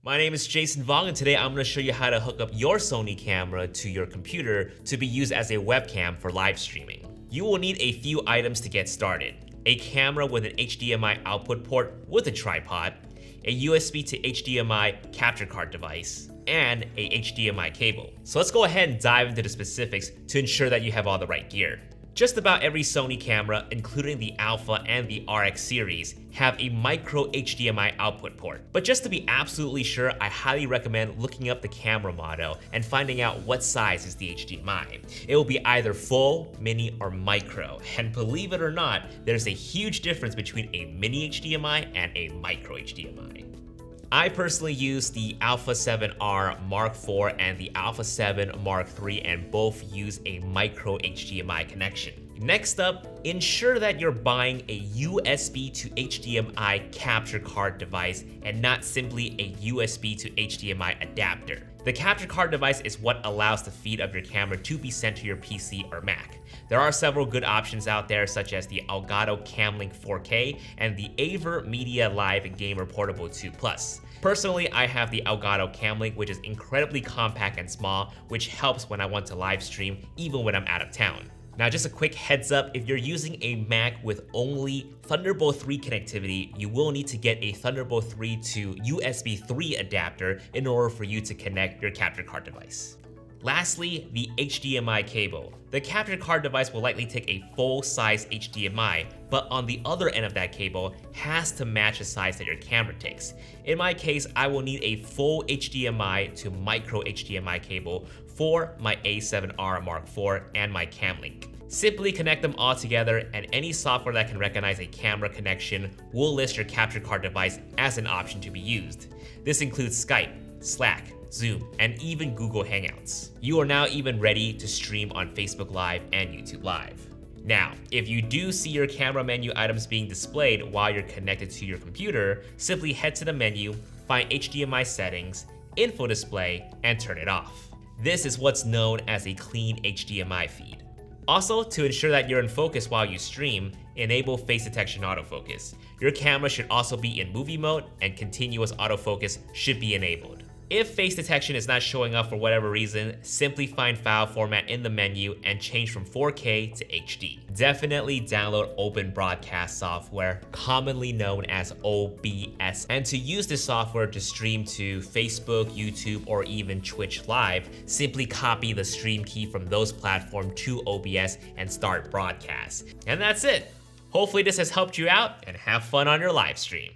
My name is Jason Vong, and today I'm going to show you how to hook up your Sony camera to your computer to be used as a webcam for live streaming. You will need a few items to get started: a camera with an HDMI output port with a tripod, a USB to HDMI capture card device, and a HDMI cable. So let's go ahead and dive into the specifics to ensure that you have all the right gear. Just about every Sony camera, including the Alpha and the RX series, have a micro HDMI output port. But just to be absolutely sure, I highly recommend looking up the camera model and finding out what size is the HDMI. It will be either full, mini, or micro. And believe it or not, there's a huge difference between a mini HDMI and a micro HDMI. I personally use the Alpha 7R Mark IV and the Alpha 7 Mark III, and both use a micro HDMI connection. Next up, ensure that you're buying a USB to HDMI capture card device and not simply a USB to HDMI adapter. The capture card device is what allows the feed of your camera to be sent to your PC or Mac. There are several good options out there, such as the Elgato Camlink 4K and the Aver Media Live Gamer Portable 2 Plus. Personally, I have the Elgato Camlink, which is incredibly compact and small, which helps when I want to live stream even when I'm out of town. Now, just a quick heads up, if you're using a Mac with only Thunderbolt 3 connectivity, you will need to get a Thunderbolt 3 to USB 3 adapter in order for you to connect your capture card device. Lastly, the HDMI cable. The capture card device will likely take a full-size HDMI, but on the other end of that cable has to match the size that your camera takes. In my case, I will need a full HDMI to micro HDMI cable for my A7R Mark IV and my Camlink. Simply connect them all together, and any software that can recognize a camera connection will list your capture card device as an option to be used. This includes Skype, Slack, Zoom, and even Google Hangouts. You are now even ready to stream on Facebook Live and YouTube Live. Now, if you do see your camera menu items being displayed while you're connected to your computer, simply head to the menu, find HDMI settings, info display, and turn it off. This is what's known as a clean HDMI feed. Also, to ensure that you're in focus while you stream, enable face detection autofocus. Your camera should also be in movie mode, and continuous autofocus should be enabled. If face detection is not showing up for whatever reason, simply find file format in the menu and change from 4K to HD. Definitely download open broadcast software, commonly known as OBS. And to use this software to stream to Facebook, YouTube, or even Twitch Live, simply copy the stream key from those platforms to OBS and start broadcast. And that's it. Hopefully this has helped you out, and have fun on your live stream.